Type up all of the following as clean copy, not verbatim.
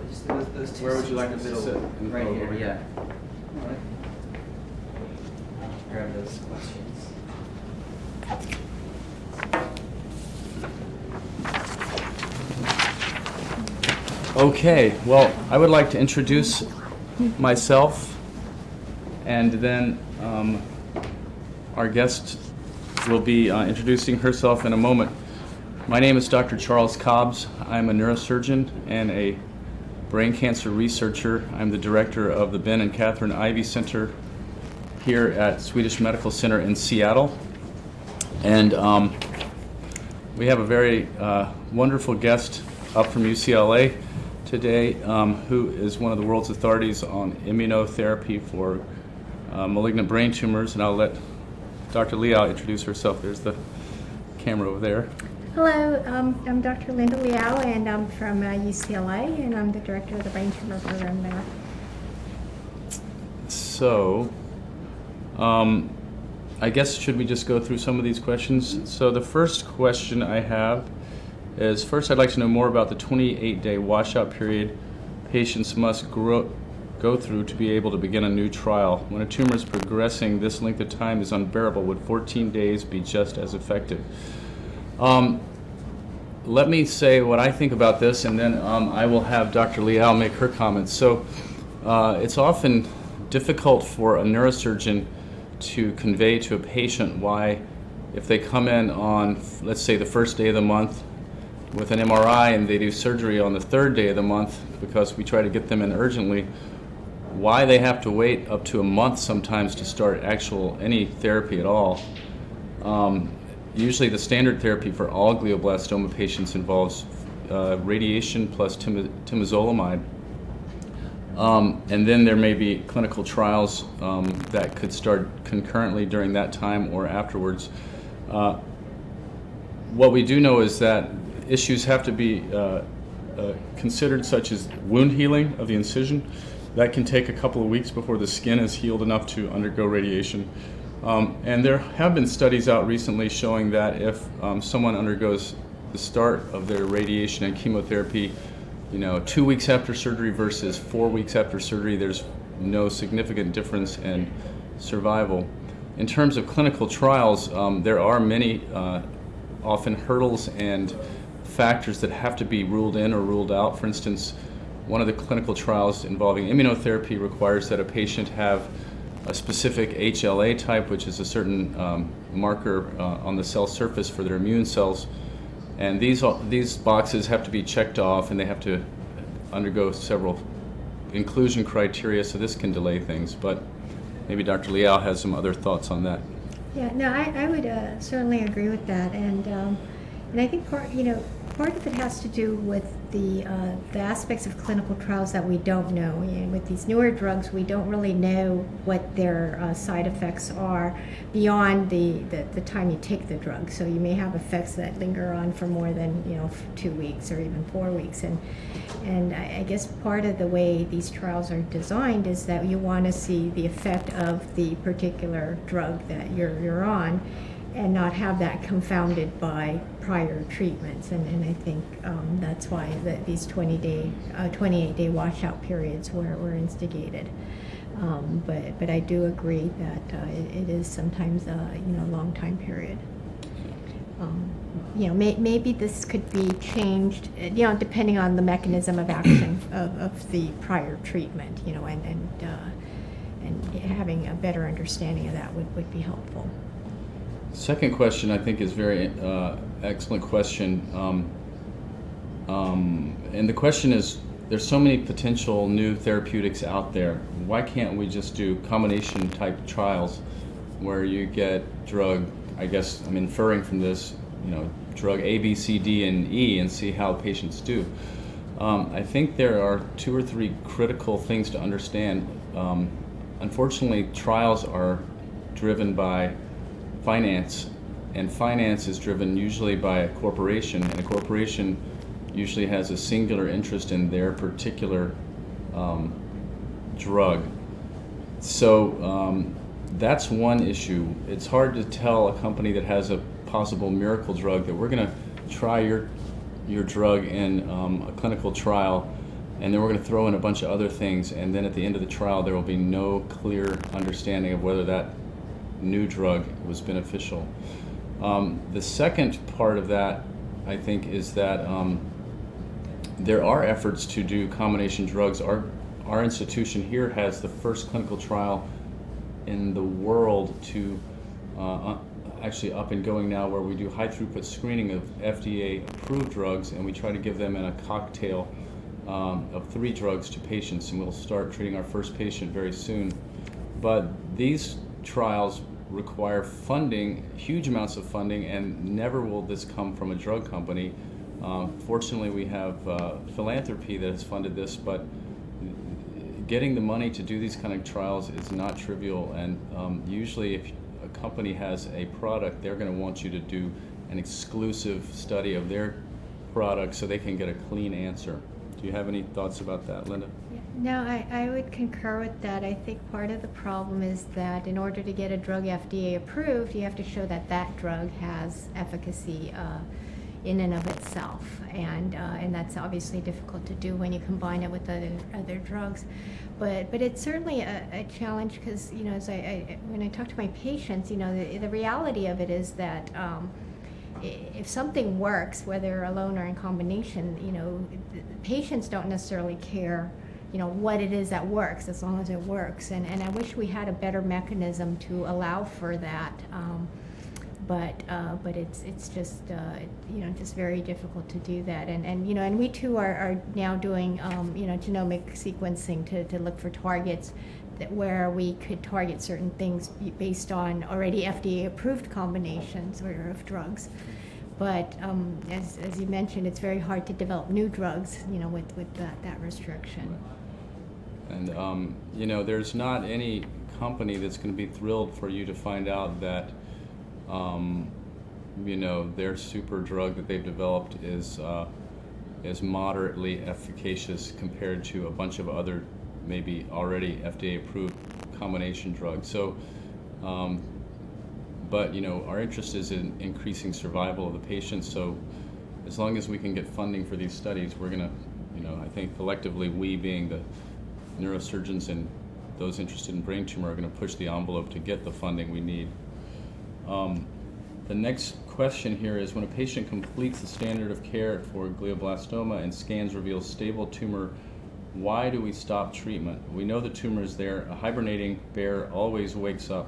just those two. Where would you like seats us in to the middle. sit? Right Oh, here, over yeah. here. All right. Grab those questions. Okay, well, I would like to introduce myself, and then our guest will be introducing herself in a moment. My name is Dr. Charles Cobbs. I'm a neurosurgeon and a brain cancer researcher. I'm the director of the Ben and Catherine Ivy Center here at Swedish Medical Center in Seattle. And we have a very wonderful guest up from UCLA today, who is one of the world's authorities on immunotherapy for malignant brain tumors. And I'll let Dr. Liao introduce herself. There's the camera over there. Hello, I'm Dr. Linda Liao, and I'm from UCLA, and I'm the director of the brain tumor program there. So, I guess should we just go through some of these questions? So the first question I have is, first I'd like to know more about the 28-day washout period patients must go through to be able to begin a new trial. When a tumor is progressing, this length of time is unbearable. Would 14 days be just as effective? Let me say what I think about this, and then I will have Dr. Liao make her comments. So it's often difficult for a neurosurgeon to convey to a patient why, if they come in on, let's say, the first day of the month with an MRI and they do surgery on the third day of the month, because we try to get them in urgently, why they have to wait up to a month sometimes to start any therapy at all. Usually the standard therapy for all glioblastoma patients involves radiation plus temozolomide. And then there may be clinical trials that could start concurrently during that time or afterwards. What we do know is that issues have to be considered, such as wound healing of the incision. That can take a couple of weeks before the skin is healed enough to undergo radiation. And there have been studies out recently showing that if someone undergoes the start of their radiation and chemotherapy, 2 weeks after surgery versus 4 weeks after surgery, there's no significant difference in survival. In terms of clinical trials, there are many often hurdles and factors that have to be ruled in or ruled out. For instance, one of the clinical trials involving immunotherapy requires that a patient have a specific HLA type, which is a certain marker on the cell surface for their immune cells. And these boxes have to be checked off, and they have to undergo several inclusion criteria, so this can delay things. But maybe Dr. Liao has some other thoughts on that. Yeah, no, I would certainly agree with that, and I think part of it has to do with the aspects of clinical trials that we don't know. With these newer drugs, we don't really know what their side effects are beyond the time you take the drug. So you may have effects that linger on for more than 2 weeks or even 4 weeks. And I guess part of the way these trials are designed is that you want to see the effect of the particular drug that you're on, and not have that confounded by prior treatments. And I think that's why these 28-day washout periods were instigated. But I do agree that it is sometimes a long time period. Maybe this could be changed, depending on the mechanism of action of the prior treatment, and having a better understanding of that would be helpful. Second question, I think, is very excellent question. And the question is, there's so many potential new therapeutics out there. Why can't we just do combination type trials where you get drug, I guess I'm inferring from this, drug A, B, C, D, and E, and see how patients do? I think there are 2 or 3 critical things to understand. Unfortunately, trials are driven by finance, and finance is driven usually by a corporation, and a corporation usually has a singular interest in their particular drug. So that's one issue. It's hard to tell a company that has a possible miracle drug that we're going to try your drug in a clinical trial and then we're going to throw in a bunch of other things, and then at the end of the trial there will be no clear understanding of whether that new drug was beneficial. The second part of that, I think, is that there are efforts to do combination drugs. Our institution here has the first clinical trial in the world to actually up and going now, where we do high throughput screening of FDA approved drugs, and we try to give them in a cocktail of 3 drugs to patients, and we'll start treating our first patient very soon. But these trials require funding, huge amounts of funding, and never will this come from a drug company. Fortunately, we have philanthropy that has funded this, but getting the money to do these kind of trials is not trivial, and usually if a company has a product, they're going to want you to do an exclusive study of their product so they can get a clean answer. Do you have any thoughts about that, Linda? No, I would concur with that. I think part of the problem is that in order to get a drug FDA approved, you have to show that that drug has efficacy in and of itself, and that's obviously difficult to do when you combine it with other drugs. But it's certainly a challenge, because as when I talk to my patients, the reality of it is that if something works, whether alone or in combination, patients don't necessarily care what it is that works, as long as it works. And I wish we had a better mechanism to allow for that. But it's just just very difficult to do that, and we too are now doing genomic sequencing to look for targets where we could target certain things based on already FDA approved combinations of drugs. But as you mentioned, it's very hard to develop new drugs with that restriction. And there's not any company that's going to be thrilled for you to find out that their super drug that they've developed is moderately efficacious compared to a bunch of other maybe already FDA approved combination drugs. So, but our interest is in increasing survival of the patients. So, as long as we can get funding for these studies, we're gonna, I think collectively, we being the neurosurgeons and those interested in brain tumor, are going to push the envelope to get the funding we need. The next question here is, when a patient completes the standard of care for glioblastoma and scans reveal stable tumor, why do we stop treatment? We know the tumor is there. A hibernating bear always wakes up.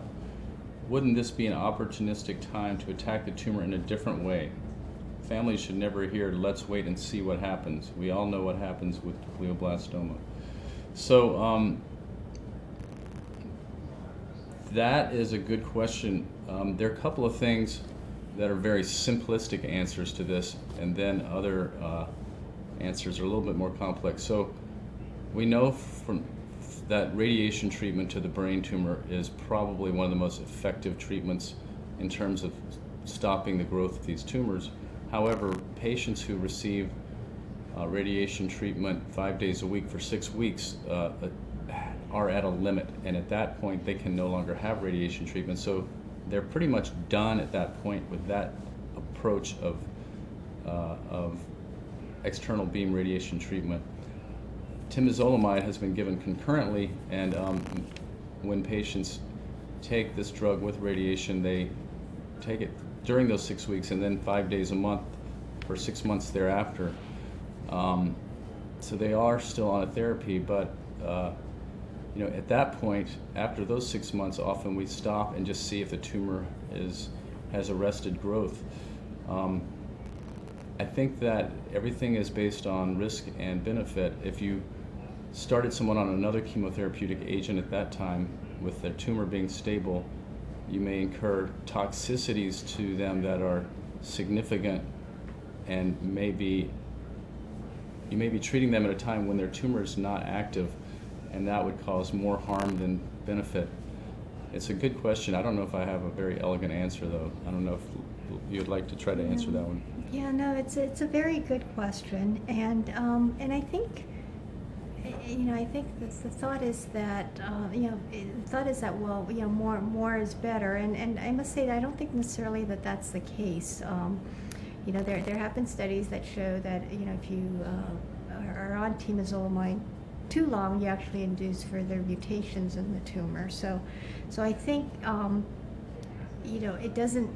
Wouldn't this be an opportunistic time to attack the tumor in a different way? Families should never hear, let's wait and see what happens. We all know what happens with glioblastoma. So that is a good question. There are a couple of things that are very simplistic answers to this, and then other answers are a little bit more complex. So we know from that radiation treatment to the brain tumor is probably one of the most effective treatments in terms of stopping the growth of these tumors. However, patients who receive radiation treatment 5 days a week for 6 weeks are at a limit, and at that point they can no longer have radiation treatment. So they're pretty much done at that point with that approach of external beam radiation treatment. Temozolomide has been given concurrently, and when patients take this drug with radiation, they take it during those 6 weeks and then 5 days a month for 6 months thereafter. So they are still on a therapy, but at that point, after those 6 months, often we stop and just see if the tumor has arrested growth. I think that everything is based on risk and benefit. If you started someone on another chemotherapeutic agent at that time with their tumor being stable, you may incur toxicities to them that are significant, and you may be treating them at a time when their tumor is not active, and that would cause more harm than benefit. It's a good question. I don't know if I have a very elegant answer, though. I don't know if you'd like to try to answer that one. Yeah, no, it's a very good question, and I think the thought is that more is better, and I must say that I don't think necessarily that that's the case. There have been studies that show that if you are on temozolomide too long, you actually induce further mutations in the tumor. So I think it doesn't.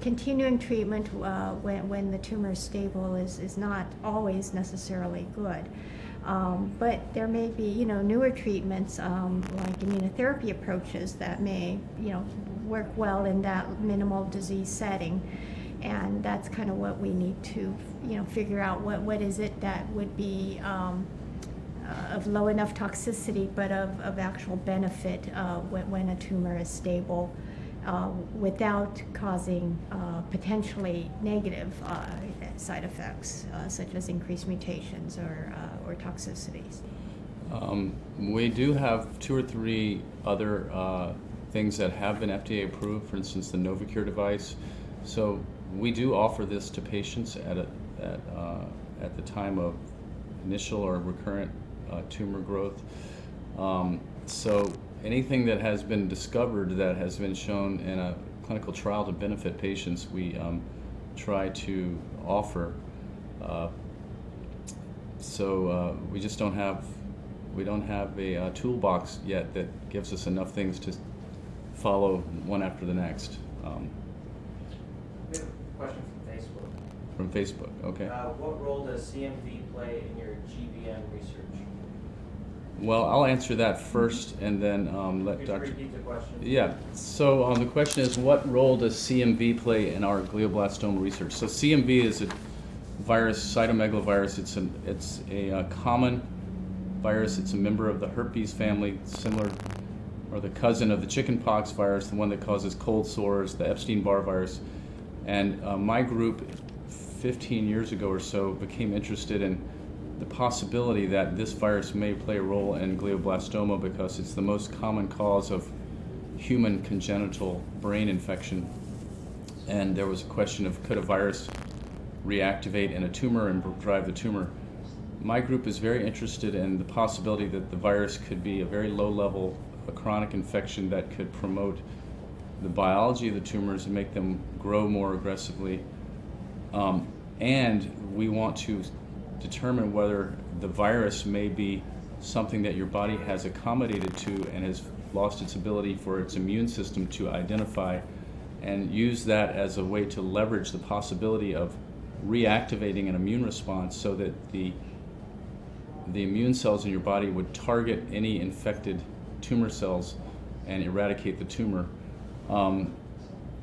Continuing treatment when the tumor is stable is not always necessarily good. But there may be, newer treatments like immunotherapy approaches that may, work well in that minimal disease setting, and that's kind of what we need to, figure out what is it that would be of low enough toxicity, but of actual benefit when a tumor is stable. Without causing potentially negative side effects, such as increased mutations or toxicities. We do have 2 or 3 other things that have been FDA approved, for instance, the Novocure device. So we do offer this to patients at the time of initial or recurrent tumor growth. So anything that has been discovered that has been shown in a clinical trial to benefit patients, we try to offer. We just don't have a toolbox yet that gives us enough things to follow one after the next. We have a question from Facebook. From Facebook, okay. What role does CMV play in your GBM research? Well, I'll answer that first, and then let Could you Dr. repeat the question? Yeah. So the question is, what role does CMV play in our glioblastoma research? So CMV is a virus, cytomegalovirus. It's a common virus. It's a member of the herpes family, similar, or the cousin of the chickenpox virus, the one that causes cold sores, the Epstein-Barr virus. And my group, 15 years ago or so, became interested in the possibility that this virus may play a role in glioblastoma because it's the most common cause of human congenital brain infection. And there was a question of, could a virus reactivate in a tumor and drive the tumor? My group is very interested in the possibility that the virus could be a very low level, a chronic infection that could promote the biology of the tumors and make them grow more aggressively. And we want to determine whether the virus may be something that your body has accommodated to and has lost its ability for its immune system to identify, and use that as a way to leverage the possibility of reactivating an immune response so that the immune cells in your body would target any infected tumor cells and eradicate the tumor.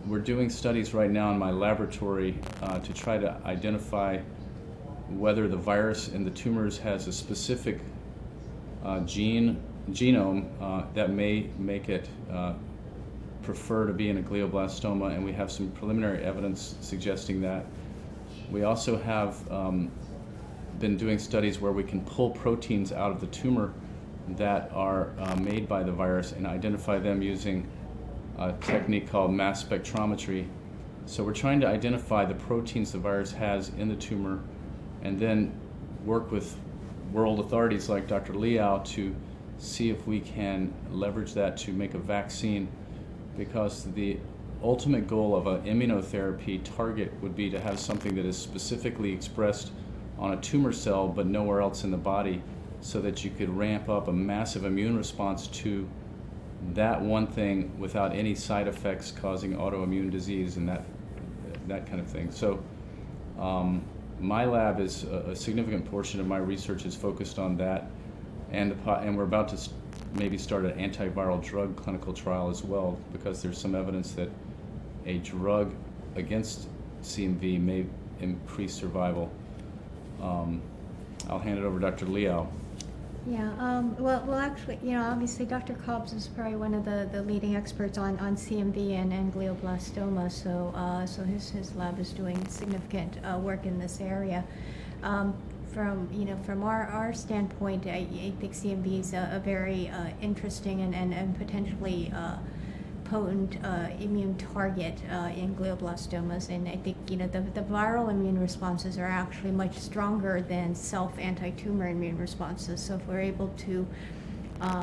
We're doing studies right now in my laboratory to try to identify whether the virus in the tumors has a specific genome that may make it prefer to be in a glioblastoma, and we have some preliminary evidence suggesting that. We also have been doing studies where we can pull proteins out of the tumor that are made by the virus and identify them using a technique called mass spectrometry. So we're trying to identify the proteins the virus has in the tumor and then work with world authorities like Dr. Liao to see if we can leverage that to make a vaccine, because the ultimate goal of an immunotherapy target would be to have something that is specifically expressed on a tumor cell but nowhere else in the body, so that you could ramp up a massive immune response to that one thing without any side effects causing autoimmune disease and that kind of thing. So my lab is a significant portion of my research is focused on that, and we're about to maybe start an antiviral drug clinical trial as well, because there's some evidence that a drug against CMV may increase survival. I'll hand it over to Dr. Liao. Yeah, well, actually, obviously Dr. Cobbs is probably one of the leading experts on CMV and glioblastoma, so his lab is doing significant work in this area. From our standpoint, I think CMV is a very interesting and potentially potent immune target in glioblastomas, and I think the viral immune responses are actually much stronger than self-anti-tumor immune responses. So if we're able to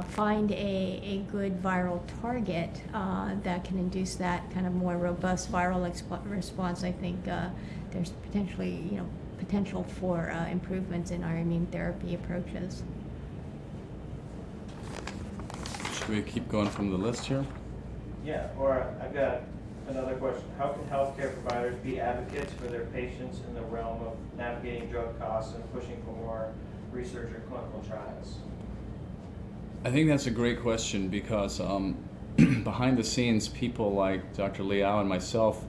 find a good viral target that can induce that kind of more robust viral response, I think there's potentially potential for improvements in our immune therapy approaches. Should we keep going from the list here? Yeah, or I've got another question. How can healthcare providers be advocates for their patients in the realm of navigating drug costs and pushing for more research or clinical trials? I think that's a great question because behind the scenes, people like Dr. Liao and myself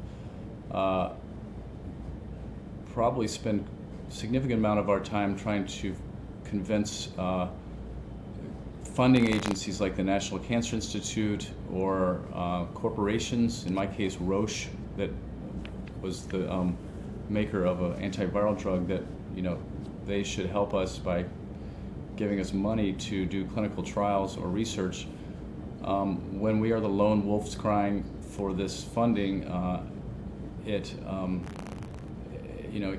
probably spend a significant amount of our time trying to convince funding agencies like the National Cancer Institute or corporations, in my case Roche, that was the maker of an antiviral drug, that they should help us by giving us money to do clinical trials or research. When we are the lone wolves crying for this funding, it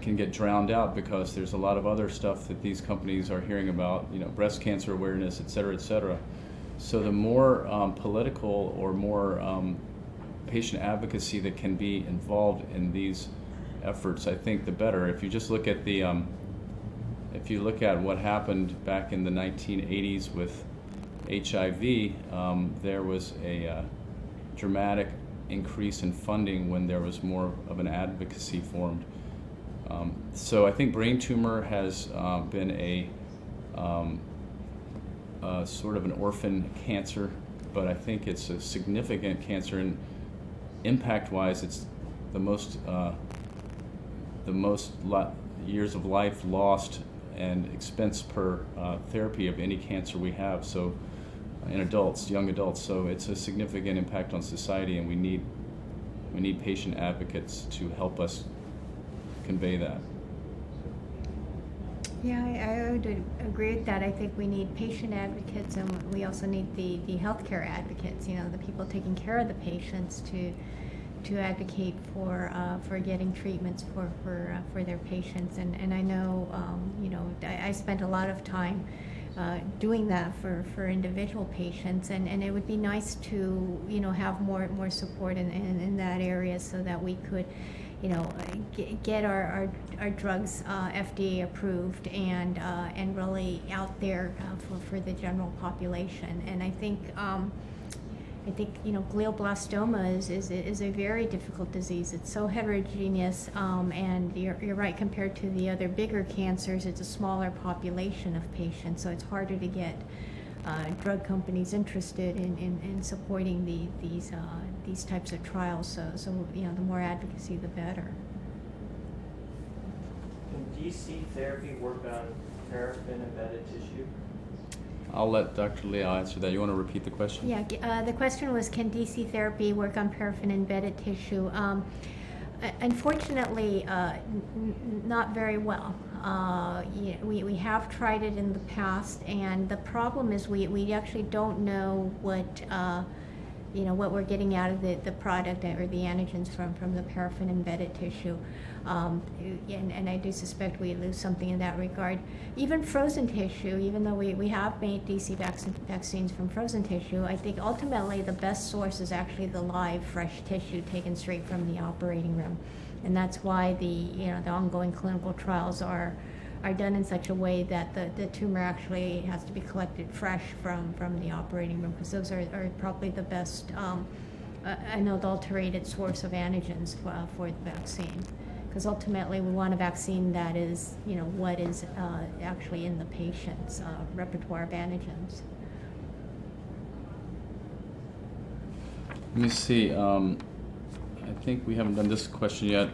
can get drowned out because there's a lot of other stuff that these companies are hearing about, breast cancer awareness, et cetera, et cetera. So the more political or more patient advocacy that can be involved in these efforts, I think the better. If you just look at if you look at what happened back in the 1980s with HIV, there was a dramatic increase in funding when there was more of an advocacy formed. So I think brain tumor has been a sort of an orphan cancer, but I think it's a significant cancer, and impact-wise, it's the most years of life lost and expense per therapy of any cancer we have. So in adults, young adults, so it's a significant impact on society, and we need patient advocates to help us convey that. Yeah, I would agree with that. I think we need patient advocates, and we also need the healthcare advocates, the people taking care of the patients to advocate for getting treatments for their patients. And I know, I spent a lot of time doing that for individual patients, and it would be nice to, have more support in that area so that we could, get our drugs FDA approved and really out there for the general population. And I think glioblastoma is a very difficult disease. It's so heterogeneous, and you're right, compared to the other bigger cancers, it's a smaller population of patients, so it's harder to get drug companies interested in supporting these types of trials. So the more advocacy, the better. Can DC therapy work on paraffin-embedded tissue? I'll let Dr. Liao answer that. You want to repeat the question? Yeah, the question was, can DC therapy work on paraffin-embedded tissue? Unfortunately, not very well. We have tried it in the past, and the problem is we actually don't know what we're getting out of the product or the antigens from the paraffin-embedded tissue. And I do suspect we lose something in that regard. Even frozen tissue, even though we have made DC vaccines from frozen tissue, I think ultimately the best source is actually the live, fresh tissue taken straight from the operating room. And that's why the ongoing clinical trials are done in such a way that the tumor actually has to be collected fresh from the operating room, because those are probably the best unadulterated source of antigens for the vaccine. Because ultimately we want a vaccine that is, what is actually in the patient's repertoire of antigens. Let me see. I think we haven't done this question yet.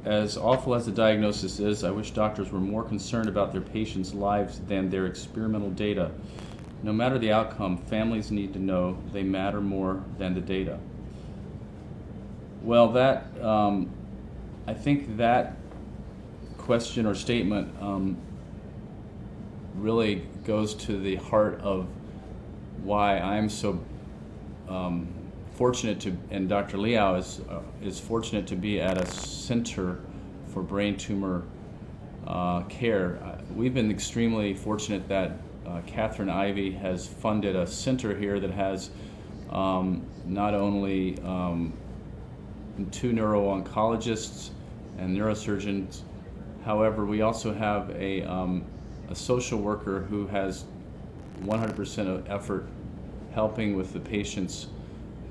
As awful as the diagnosis is, I wish doctors were more concerned about their patients' lives than their experimental data. No matter the outcome, families need to know they matter more than the data. Well, I think that question or statement really goes to the heart of why I'm so fortunate to, and Dr. Liao is fortunate to be at a center for brain tumor care. We've been extremely fortunate that Catherine Ivey has funded a center here that has not only 2 neuro-oncologists and neurosurgeons However, we also have a social worker who has 100% of effort helping with the patients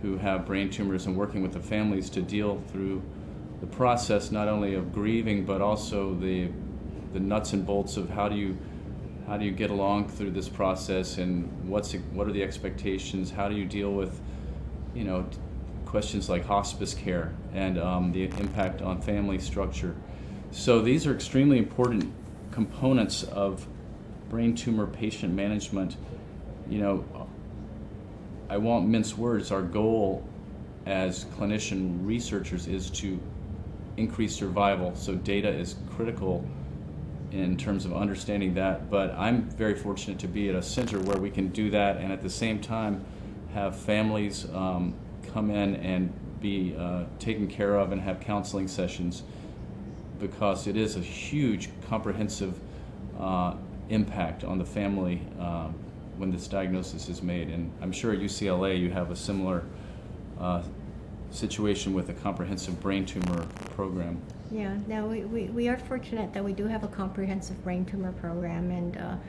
who have brain tumors and working with the families to deal through the process, not only of grieving, but also the nuts and bolts of how do you get along through this process, and what are the expectations, how do you deal with, you know, questions like hospice care and the impact on family structure. So these are extremely important components of brain tumor patient management. You know, I won't mince words. Our goal as clinician researchers is to increase survival, so data is critical in terms of understanding that, but I'm very fortunate to be at a center where we can do that and at the same time have families come in and be taken care of and have counseling sessions, because it is a huge comprehensive impact on the family when this diagnosis is made. And I'm sure at UCLA you have a similar situation with a comprehensive brain tumor program. Yeah, no, we are fortunate that we do have a comprehensive brain tumor program, and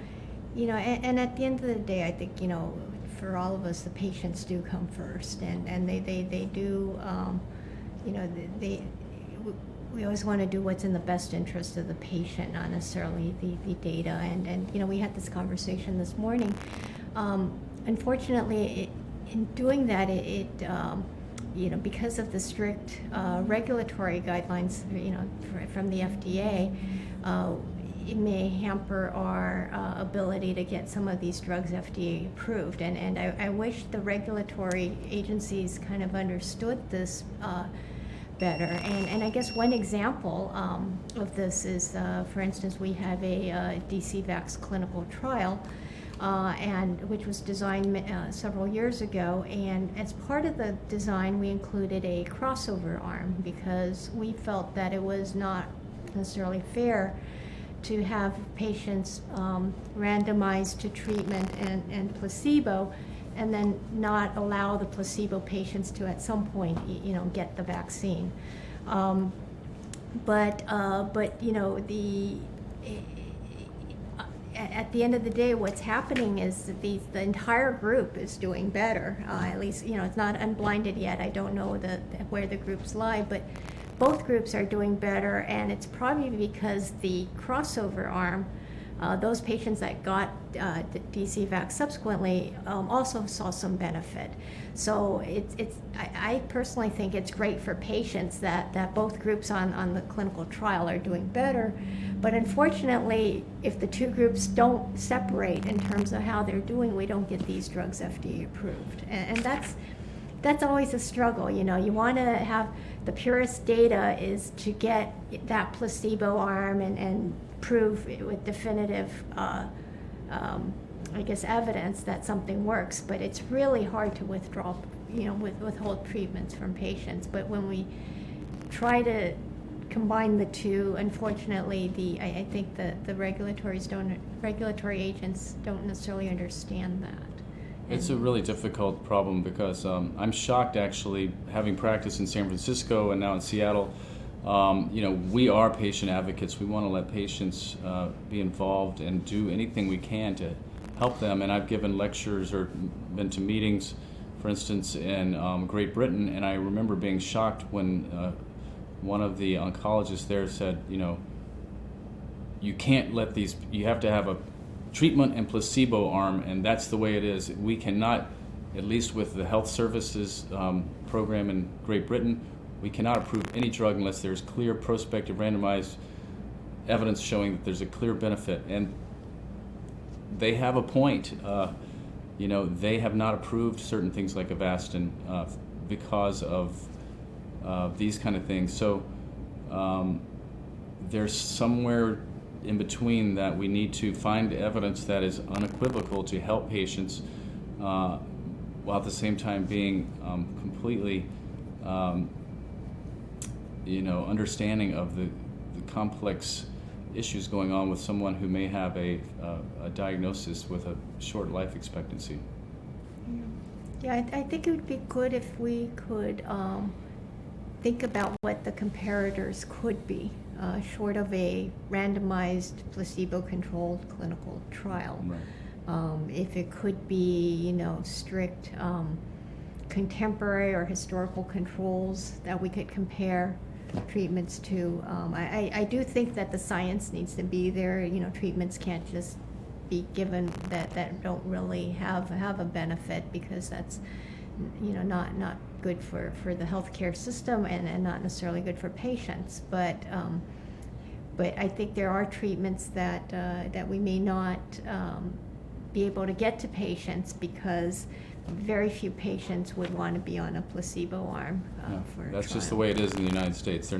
you know, and at the end of the day, I think, you know, for all of us, the patients do come first, and they do, you know, we always want to do what's in the best interest of the patient, not necessarily the data. And you know, we had this conversation this morning. Unfortunately, in doing that, you know, because of the strict regulatory guidelines, you know, from the FDA, it may hamper our ability to get some of these drugs FDA approved. And I wish the regulatory agencies kind of understood this better. And I guess one example of this is, for instance, we have a DCVax clinical trial, and which was designed several years ago, and as part of the design we included a crossover arm because we felt that it was not necessarily fair to have patients randomized to treatment and placebo, and then not allow the placebo patients to at some point, you know, get the vaccine. But you know, at the end of the day, what's happening is that the entire group is doing better. At least, you know, it's not unblinded yet. I don't know where the groups lie, but both groups are doing better, and it's probably because the crossover arm, those patients that got the DCVax subsequently also saw some benefit. So I personally think it's great for patients that both groups on the clinical trial are doing better. But unfortunately, if the two groups don't separate in terms of how they're doing, we don't get these drugs FDA approved. And that's always a struggle. You know, you want to have the purest data is to get that placebo arm and prove with definitive, I guess, evidence that something works. But it's really hard to withdraw, you know, withhold treatments from patients. But when we try to combine the two, unfortunately, I think the regulatory agents don't necessarily understand that. It's a really difficult problem because I'm shocked, actually, having practiced in San Francisco and now in Seattle. You know, we are patient advocates. We want to let patients be involved and do anything we can to help them. And I've given lectures or been to meetings, for instance, in Great Britain, and I remember being shocked when one of the oncologists there said, you know, you can't let these, you have to have a treatment and placebo arm, and that's the way it is. We cannot, at least with the health services program in Great Britain, we cannot approve any drug unless there's clear prospective randomized evidence showing that there's a clear benefit. And they have a point. You know, they have not approved certain things like Avastin because of these kind of things. So there's somewhere in between that we need to find evidence that is unequivocal to help patients while at the same time being completely you know, understanding of the complex issues going on with someone who may have a diagnosis with a short life expectancy. Yeah, I think it would be good if we could think about what the comparators could be, short of a randomized placebo-controlled clinical trial. Right. If it could be, strict contemporary or historical controls that we could compare treatments to. I do think that the science needs to be there. Treatments can't just be given that don't really have a benefit, because that's not good for the healthcare system, and not necessarily good for patients. But I think there are treatments that we may not be able to get to patients, because very few patients would want to be on a placebo arm for a That's trial. just the way it is in the United States.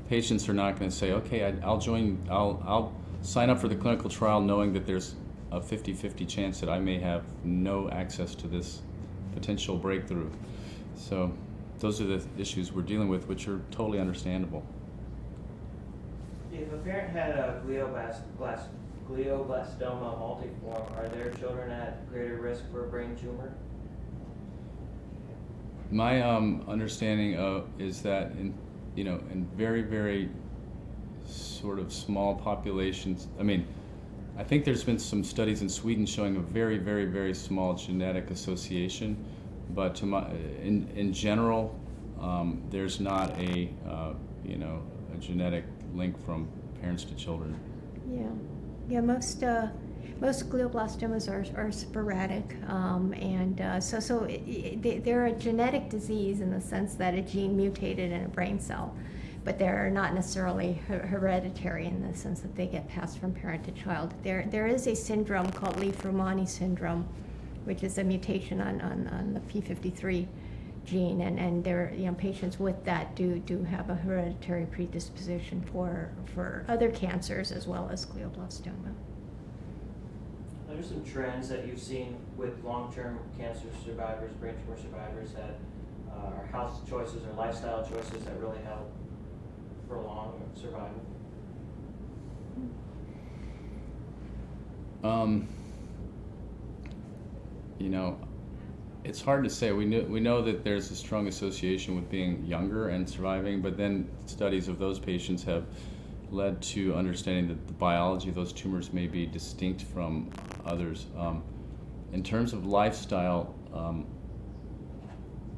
Patients are not going to say, okay, I'll sign up for the clinical trial knowing that there's a 50-50 chance that I may have no access to this potential breakthrough. So those are the issues we're dealing with, which are totally understandable. If a parent had a glioblastoma multiforme, are their children at greater risk for a brain tumor? My understanding is that in very, very sort of small populations, I think there's been some studies in Sweden showing a very, very, very small genetic association, but in general, there's not a genetic link from parents to children. Yeah. Most glioblastomas are sporadic, they're a genetic disease in the sense that a gene mutated in a brain cell, but they're not necessarily hereditary in the sense that they get passed from parent to child. There is a syndrome called Leigh-Fermani syndrome, which is a mutation on the p53 gene, and there, patients with that do have a hereditary predisposition for other cancers as well as glioblastoma. What are some trends that you've seen with long-term cancer survivors, brain tumor survivors, that are health choices or lifestyle choices that really help prolong survival? It's hard to say. We know that there's a strong association with being younger and surviving, but then studies of those patients have led to understanding that the biology of those tumors may be distinct from others. In terms of lifestyle,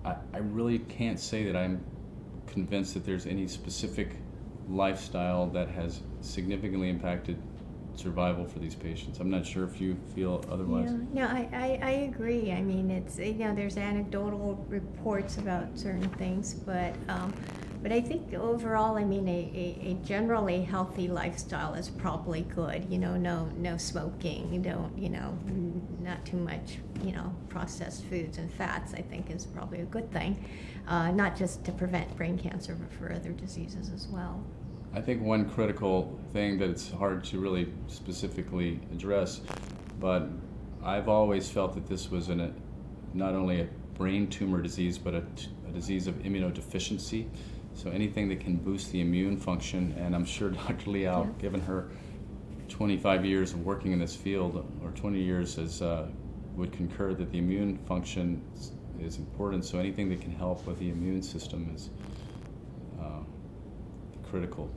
I really can't say that I'm convinced that there's any specific lifestyle that has significantly impacted survival for these patients. I'm not sure if you feel otherwise. Yeah, no, I agree. It's there's anecdotal reports about certain things, but I think overall, a generally healthy lifestyle is probably good. No smoking. Not too much. Processed foods and fats, I think, is probably a good thing. Not just to prevent brain cancer, but for other diseases as well. I think one critical thing that it's hard to really specifically address, but I've always felt that this was not only a brain tumor disease, but a disease of immunodeficiency. So anything that can boost the immune function, and I'm sure Dr. Liao, given her 25 years of working in this field, or 20 years, would concur that the immune function is important. So anything that can help with the immune system is critical.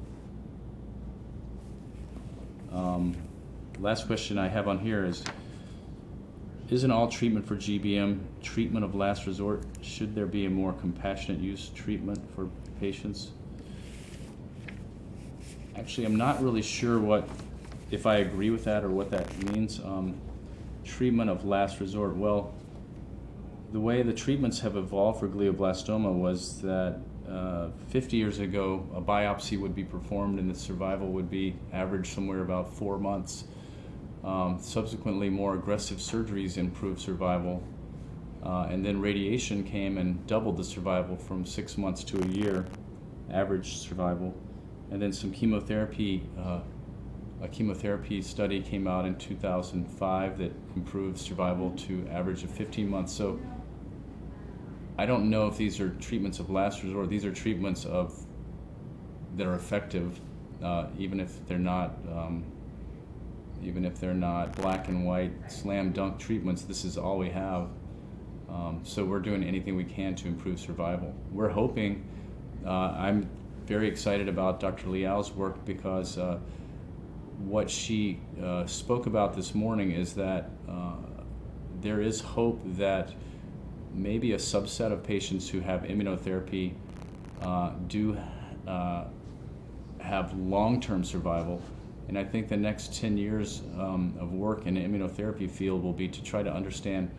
Last question I have on here is, isn't all treatment for GBM treatment of last resort? Should there be a more compassionate use treatment for patients? Actually, I'm not really sure if I agree with that or what that means. Treatment of last resort. Well, the way the treatments have evolved for glioblastoma was that 50 years ago, a biopsy would be performed and the survival would be average somewhere about 4 months. Subsequently, more aggressive surgeries improved survival, and then radiation came and doubled the survival from 6 months to a year, average survival. And then some chemotherapy, a chemotherapy study came out in 2005 that improved survival to average of 15 months. So I don't know if these are treatments of last resort. These are treatments that are effective, even if they're not black and white slam dunk treatments. This is all we have. So we're doing anything we can to improve survival. We're hoping I'm very excited about Dr. Liao's work because what she spoke about this morning is that there is hope that maybe a subset of patients who have immunotherapy do have long-term survival. And I think the next 10 years of work in the immunotherapy field will be to try to understand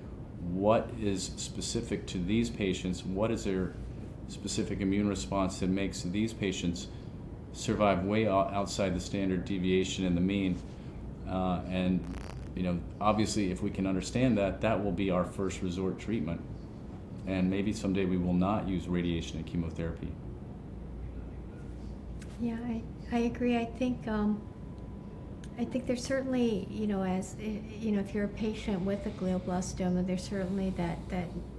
what is specific to these patients, what is their specific immune response that makes these patients survive way outside the standard deviation and the mean. And obviously if we can understand that, that will be our first resort treatment. And maybe someday we will not use radiation and chemotherapy. Yeah, I agree. I think there's certainly, as if you're a patient with a glioblastoma, there's certainly that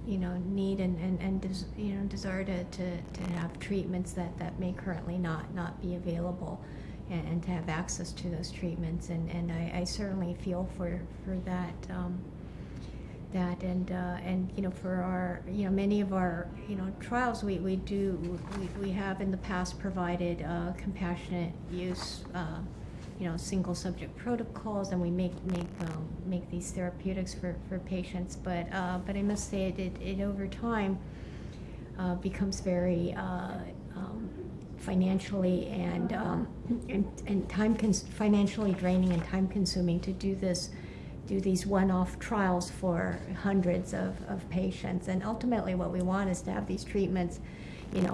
need and desire to have treatments that may currently not be available, and to have access to those treatments. And I certainly feel for that. For our many of our trials, we have in the past provided compassionate use single subject protocols, and we make these therapeutics for patients, but I must say it over time becomes very financially and financially draining and time consuming to do these one-off trials for hundreds of patients. And ultimately what we want is to have these treatments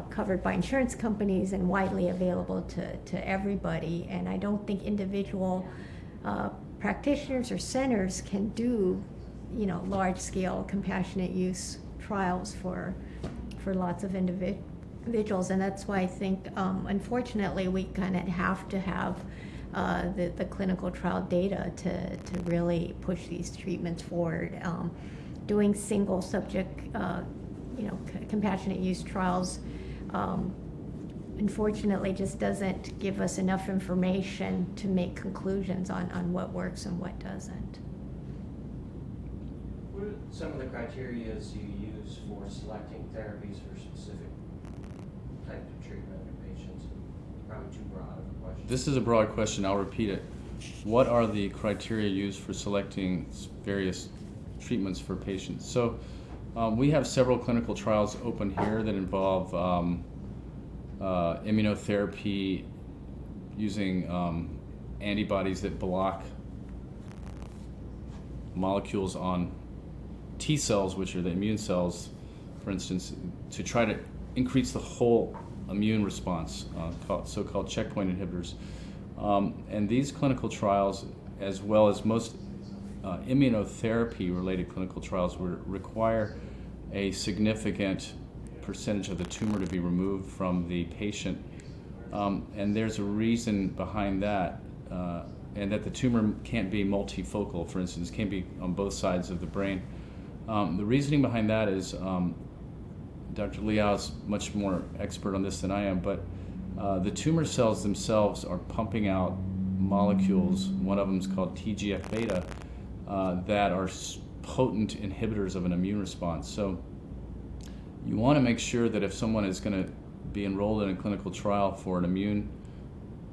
covered by insurance companies and widely available to everybody. And I don't think individual practitioners or centers can do large-scale compassionate use trials for lots of individuals. And that's why I think unfortunately we kind of have to have the clinical trial data to really push these treatments forward. Doing single subject compassionate use trials unfortunately just doesn't give us enough information to make conclusions on what works and what doesn't. What are some of the criteria you use for selecting therapies for specific types of treatment in patients? Probably too broad of a question. This is a broad question. I'll repeat it. What are the criteria used for selecting various treatments for patients? So we have several clinical trials open here that involve immunotherapy using antibodies that block molecules on T cells, which are the immune cells, for instance, to try to increase the whole immune response, so-called checkpoint inhibitors. And these clinical trials, as well as most immunotherapy-related clinical trials, require a significant percentage of the tumor to be removed from the patient. And there's a reason behind that, and that the tumor can't be multifocal, for instance, can't be on both sides of the brain. The reasoning behind that is, Dr. Liao is much more expert on this than I am, but the tumor cells themselves are pumping out molecules, one of them is called TGF-beta, that are potent inhibitors of an immune response. So you want to make sure that if someone is going to be enrolled in a clinical trial for an immune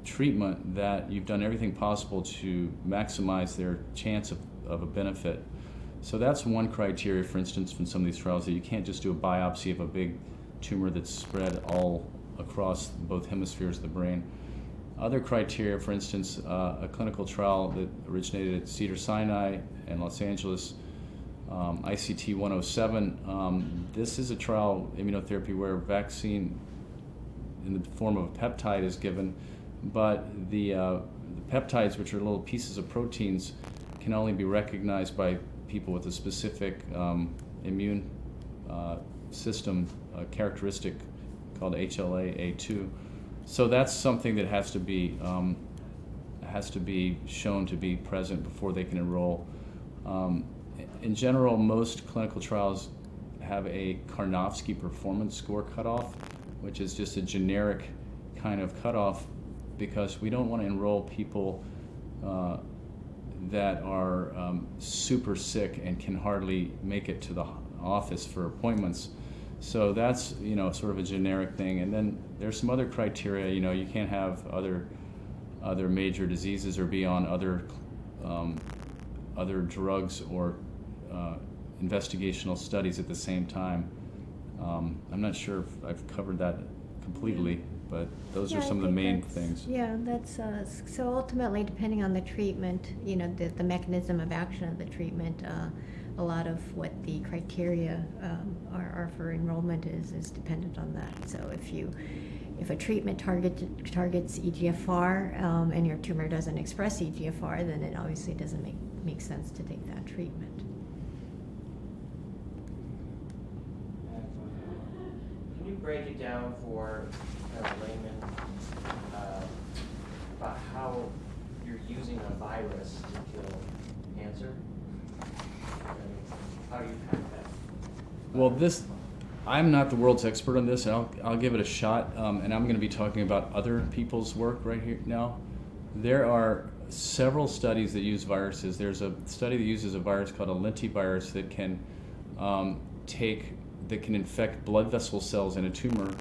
treatment, that you've done everything possible to maximize their chance of a benefit. So that's one criteria, for instance, from some of these trials, that you can't just do a biopsy of a big tumor that's spread all across both hemispheres of the brain. Other criteria, for instance, a clinical trial that originated at Cedars-Sinai in Los Angeles, ICT 107. This is a trial, immunotherapy, where vaccine in the form of a peptide is given, but the peptides, which are little pieces of proteins, can only be recognized by people with a specific immune system characteristic called HLA-A2. So that's something that has to be shown to be present before they can enroll. In general, most clinical trials have a Karnofsky performance score cutoff, which is just a generic kind of cutoff, because we don't want to enroll people that are super sick and can hardly make it to the office for appointments. So that's, sort of a generic thing. And then there's some other criteria. You can't have other major diseases or be on other drugs or investigational studies at the same time. I'm not sure if I've covered that completely, but those are some of the main things. Yeah, that's so ultimately, depending on the treatment, the mechanism of action of the treatment, a lot of what the criteria are for enrollment is dependent on that. So if a treatment targets EGFR and your tumor doesn't express EGFR, then it obviously doesn't make sense to take that treatment. Can you break it down for kind of layman about how you're using a virus to kill cancer? How do you pack that? Well, I'm not the world's expert on this, and I'll give it a shot, and I'm going to be talking about other people's work right here now. There are several studies that use viruses. There's a study that uses a virus called a lentivirus that can infect blood vessel cells in a tumor,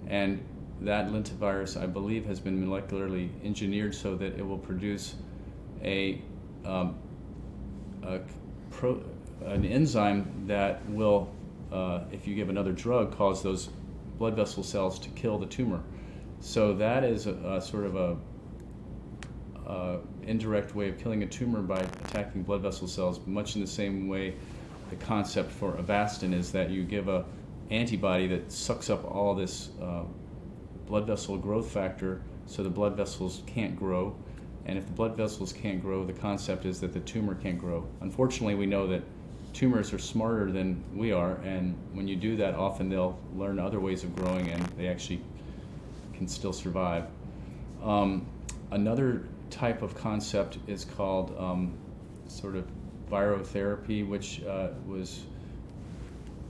and that lentivirus, I believe, has been molecularly engineered so that it will produce an enzyme that will, if you give another drug, cause those blood vessel cells to kill the tumor. So that is a sort of a indirect way of killing a tumor by attacking blood vessel cells, much in the same way the concept for Avastin is that you give a antibody that sucks up all this blood vessel growth factor so the blood vessels can't grow. And if the blood vessels can't grow, the concept is that the tumor can't grow. Unfortunately, we know that tumors are smarter than we are, and when you do that, often they'll learn other ways of growing and they actually can still survive. Another type of concept is called sort of virotherapy, which was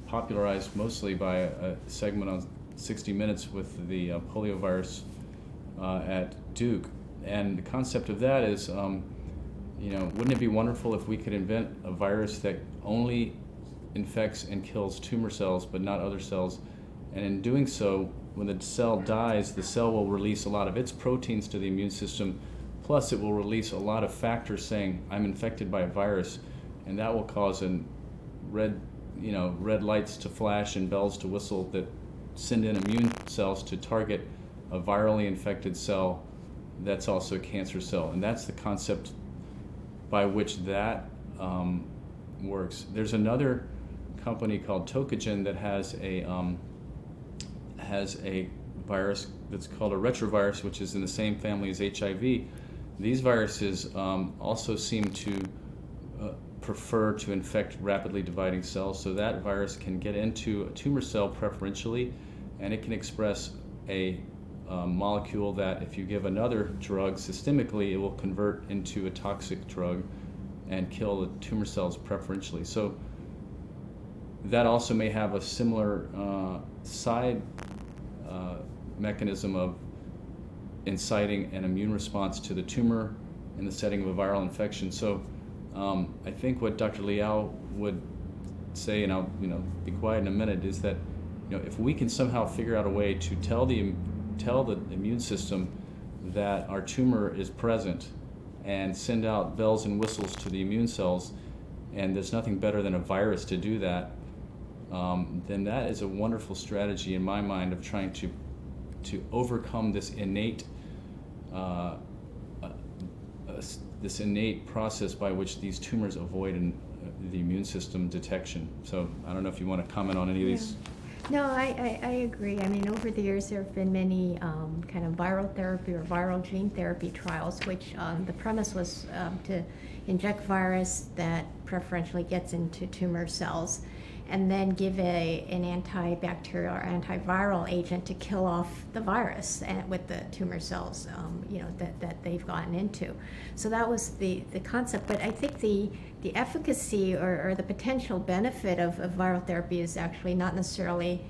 popularized mostly by a segment on 60 Minutes with the poliovirus at Duke. And the concept of that is, wouldn't it be wonderful if we could invent a virus that only infects and kills tumor cells but not other cells? And in doing so, when the cell dies, the cell will release a lot of its proteins to the immune system, plus it will release a lot of factors saying, I'm infected by a virus, and that will cause red lights to flash and bells to whistle that send in immune cells to target a virally infected cell that's also a cancer cell. And that's the concept by which that works. There's another company called Tokagen that has a virus that's called a retrovirus, which is in the same family as HIV. These viruses also seem to prefer to infect rapidly dividing cells, so that virus can get into a tumor cell preferentially, and it can express a molecule that if you give another drug systemically, it will convert into a toxic drug and kill the tumor cells preferentially. So that also may have a similar side mechanism of inciting an immune response to the tumor in the setting of a viral infection. So I think what Dr. Liao would say, and I'll be quiet in a minute, is that if we can somehow figure out a way to tell the immune system that our tumor is present and send out bells and whistles to the immune cells, and there's nothing better than a virus to do that, then that is a wonderful strategy in my mind of trying to overcome this innate process by which these tumors avoid the immune system detection. So I don't know if you want to comment on any of these. No, I agree. I mean, over the years there have been many kind of viral therapy or viral gene therapy trials, which the premise was to inject virus that preferentially gets into tumor cells, and then give an antibacterial or antiviral agent to kill off the virus with the tumor cells, that they've gotten into. So that was the concept. But I think the efficacy or the potential benefit of viral therapy is actually not necessarily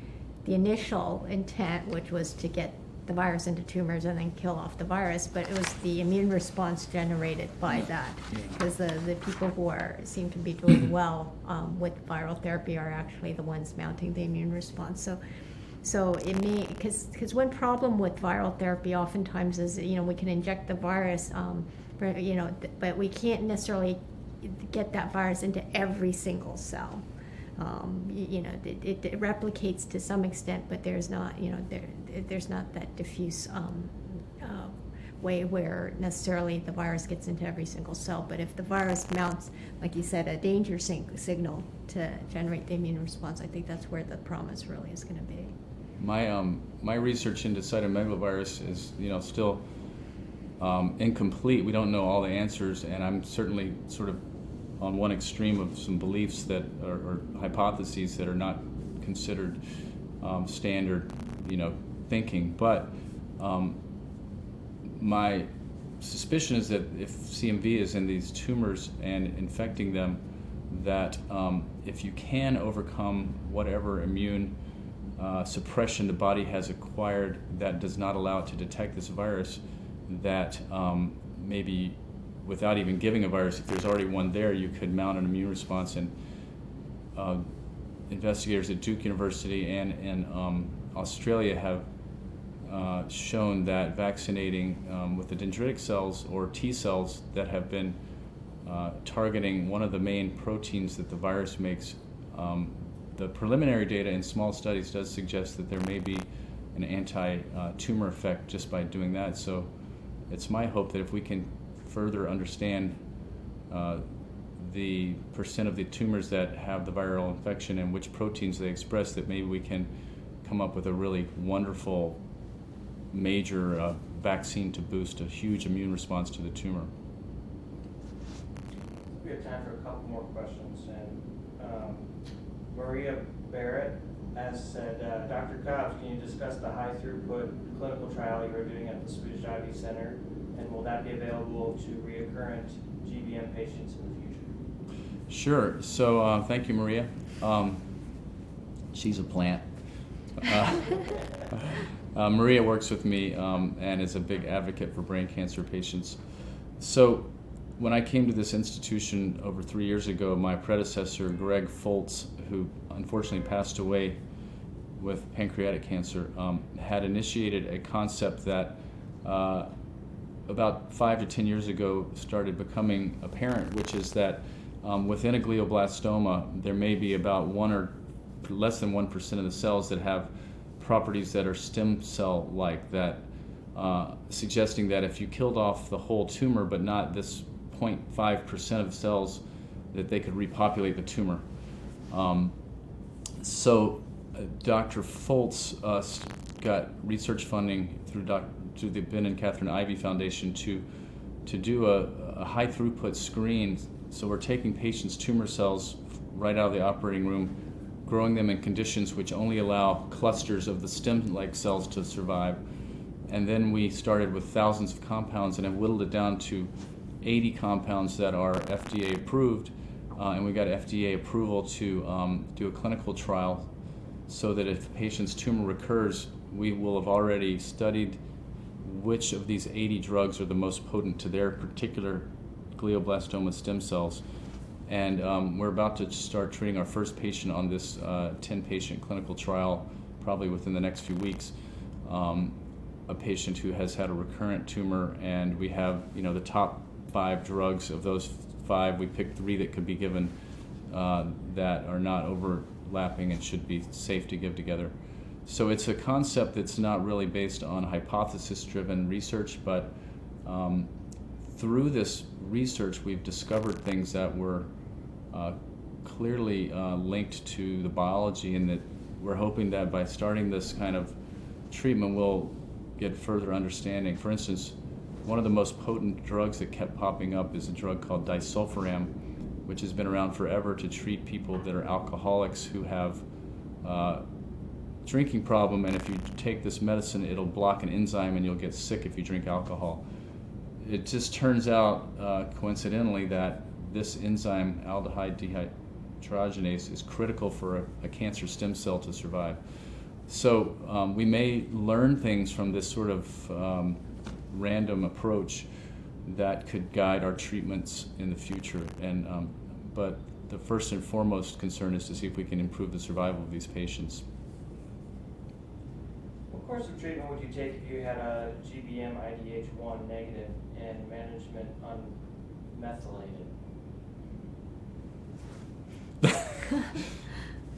the initial intent, which was to get the virus into tumors and then kill off the virus, but it was the immune response generated by that. Because the people who seem to be doing well with viral therapy are actually the ones mounting the immune response. So it may, because one problem with viral therapy oftentimes is, we can inject the virus, but we can't necessarily get that virus into every single cell. It replicates to some extent, but there's not, there's not that diffuse way where necessarily the virus gets into every single cell. But if the virus mounts, like you said, a danger signal to generate the immune response, I think that's where the promise really is going to be. My research into cytomegalovirus is still incomplete. We don't know all the answers, and I'm certainly sort of on one extreme of some beliefs that or hypotheses that are not considered standard, thinking. But my suspicion is that if CMV is in these tumors and infecting them, that if you can overcome whatever immune suppression the body has acquired that does not allow it to detect this virus, that maybe without even giving a virus, if there's already one there, you could mount an immune response. And investigators at Duke University and in Australia have shown that vaccinating with the dendritic cells or T cells that have been targeting one of the main proteins that the virus makes, the preliminary data in small studies does suggest that there may be an anti-tumor effect just by doing that. So it's my hope that if we can further understand the percent of the tumors that have the viral infection and which proteins they express, that maybe we can come up with a really wonderful major vaccine to boost a huge immune response to the tumor. We have time for a couple more questions. And Maria Barrett has said, Dr. Cobbs, can you discuss the high throughput clinical trial you are doing at the Swedish Ivy Center, and will that be available to recurrent GBM patients in the future? Sure. So thank you, Maria. She's a plant. Maria works with me and is a big advocate for brain cancer patients. So when I came to this institution over 3 years ago, my predecessor, Greg Foltz, who unfortunately passed away with pancreatic cancer, had initiated a concept that about 5 to 10 years ago started becoming apparent, which is that within a glioblastoma, there may be about 1 or less than 1% of the cells that have properties that are stem cell-like, that suggesting that if you killed off the whole tumor but not this 0.5% of cells, that they could repopulate the tumor. So Dr. Foltz got research funding through the Ben and Catherine Ivy Foundation to do a high throughput screen. So we're taking patients' tumor cells right out of the operating room, growing them in conditions which only allow clusters of the stem-like cells to survive. And then we started with thousands of compounds and have whittled it down to 80 compounds that are FDA approved. And we got FDA approval to do a clinical trial so that if a patient's tumor recurs, we will have already studied which of these 80 drugs are the most potent to their particular glioblastoma stem cells. And we're about to start treating our first patient on this 10-patient clinical trial, probably within the next few weeks. A patient who has had a recurrent tumor, and we have, the top 5 drugs. Of those 5, we picked 3 that could be given that are not overlapping and should be safe to give together. So it's a concept that's not really based on hypothesis-driven research, but through this research, we've discovered things that were clearly linked to the biology, and that we're hoping that by starting this kind of treatment, we'll get further understanding. For instance, one of the most potent drugs that kept popping up is a drug called disulfiram, which has been around forever to treat people that are alcoholics who have drinking problem, and if you take this medicine, it'll block an enzyme and you'll get sick if you drink alcohol. It just turns out, coincidentally, that this enzyme, aldehyde dehydrogenase, is critical for a cancer stem cell to survive. So we may learn things from this sort of random approach that could guide our treatments in the future. But the first and foremost concern is to see if we can improve the survival of these patients. What course of treatment would you take if you had a GBM IDH1 negative and management unmethylated?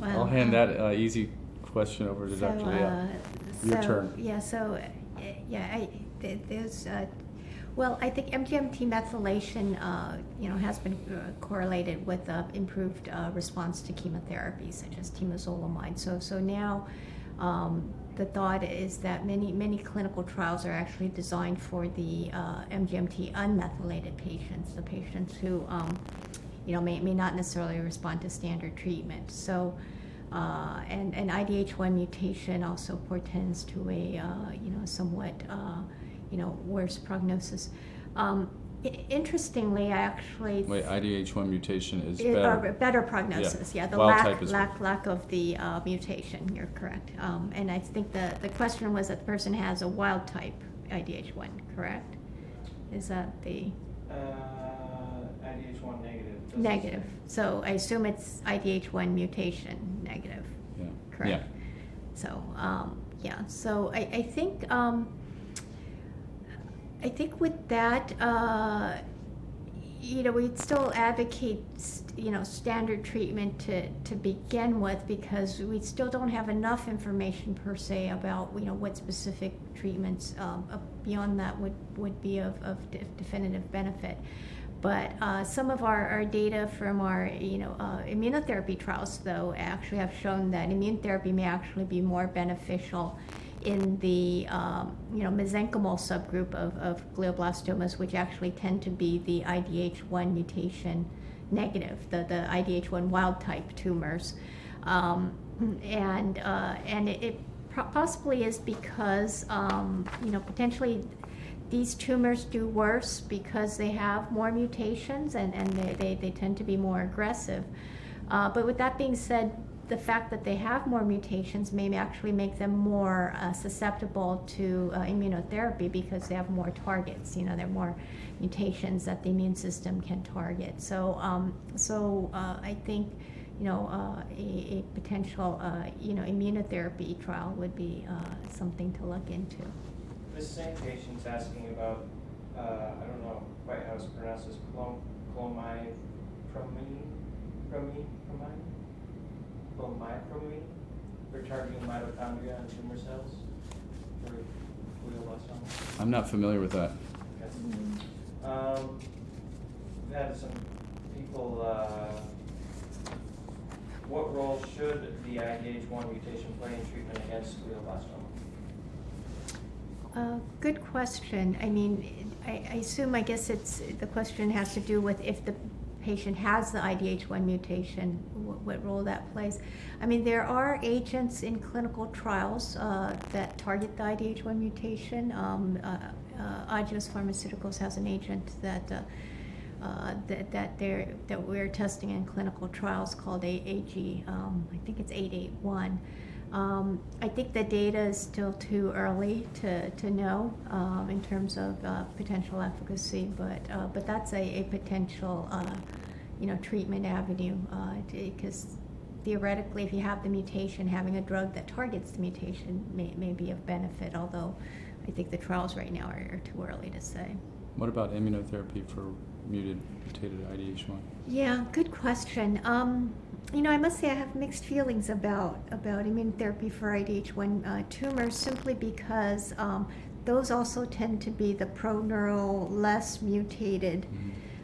I'll hand that easy question over to Dr. Leah. Your turn. Yeah, well, I think MGMT methylation, has been correlated with improved response to chemotherapy, such as temozolomide. So now the thought is that many clinical trials are actually designed for the MGMT unmethylated patients, the patients who may not necessarily respond to standard treatment. So, and IDH1 mutation also portends to a somewhat worse prognosis. Interestingly, I actually wait. IDH1 mutation is better. Better prognosis. Yeah, the lack of the mutation. You're correct. And I think the question was that the person has a wild type IDH1, correct? Is that the IDH1 negative. negative? So I assume it's IDH1 mutation negative. Yeah. Correct. Yeah. So yeah. So I think with that, we'd still advocate, standard treatment to begin with, because we still don't have enough information per se about, what specific treatments beyond that would be of definitive benefit. But some of our data from our, immunotherapy trials, though, actually have shown that immune therapy may actually be more beneficial in the mesenchymal subgroup of glioblastomas, which actually tend to be the IDH1 mutation negative, the IDH1 wild type tumors, and it possibly is because potentially these tumors do worse because they have more mutations and they tend to be more aggressive. But with that being said, the fact that they have more mutations may actually make them more susceptible to immunotherapy, because they have more targets. There are more mutations that the immune system can target. So I think a potential immunotherapy trial would be something to look into. This same patient's asking about I don't know quite how it's pronounced, as clomipramine for targeting mitochondria and tumor cells for glioblastoma. I'm not familiar with that. Okay. We've had some people. What role should the IDH1 mutation play in treatment against glioblastoma? Good question. I mean, I guess the question has to do with if the patient has the IDH1 mutation, what role that plays. I mean, there are agents in clinical trials that target the IDH1 mutation. Agios Pharmaceuticals has an agent that we're testing in clinical trials called AG. I think it's 881. I think the data is still too early to know in terms of potential efficacy, but that's a potential treatment avenue, because theoretically, if you have the mutation, having a drug that targets the mutation may be of benefit, although I think the trials right now are too early to say. What about immunotherapy for mutated IDH1? Yeah, good question. I must say I have mixed feelings about immunotherapy for IDH1 tumors, simply because those also tend to be the proneural, less mutated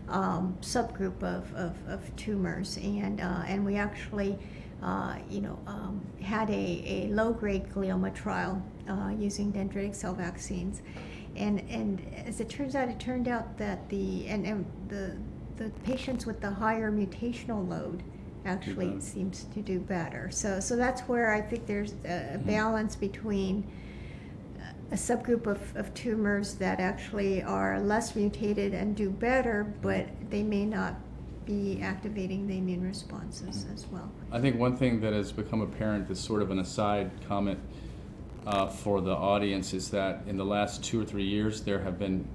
subgroup of tumors, and we actually had a low-grade glioma trial using dendritic cell vaccines, and as it turned out that the patients with the higher mutational load actually seems to do better. So that's where I think there's a balance between a subgroup of tumors that actually are less mutated and do better, but they may not be activating the immune responses as well. I think one thing that has become apparent, that's sort of an aside comment for the audience, is that in the last 2 or 3 years there have been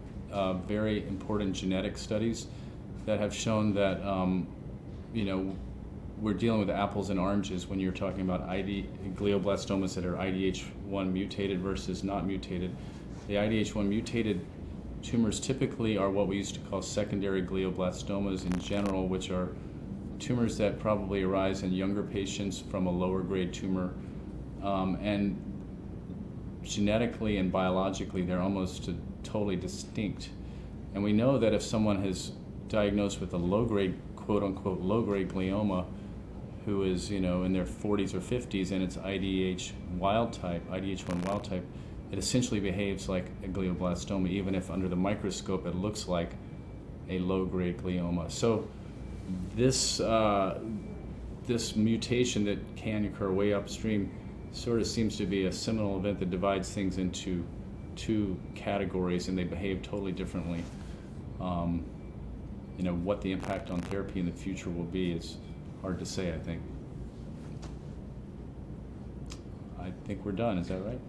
very important genetic studies that have shown that we're dealing with apples and oranges when you're talking about glioblastomas that are IDH1 mutated versus not mutated. The IDH1 mutated tumors typically are what we used to call secondary glioblastomas in general, which are tumors that probably arise in younger patients from a lower grade tumor. And genetically and biologically, they're almost totally distinct. And we know that if someone is diagnosed with a low-grade, quote-unquote, low-grade glioma, who is, in their 40s or 50s, and it's IDH1 wild type, it essentially behaves like a glioblastoma, even if under the microscope it looks like a low-grade glioma. So this mutation that can occur way upstream sort of seems to be a seminal event that divides things into 2 categories, and they behave totally differently. What the impact on therapy in the future will be is hard to say, I think. I think we're done, is that right?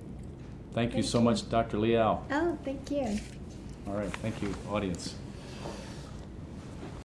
Thank you so much, Dr. Liao. Oh, thank you. All right, thank you, audience.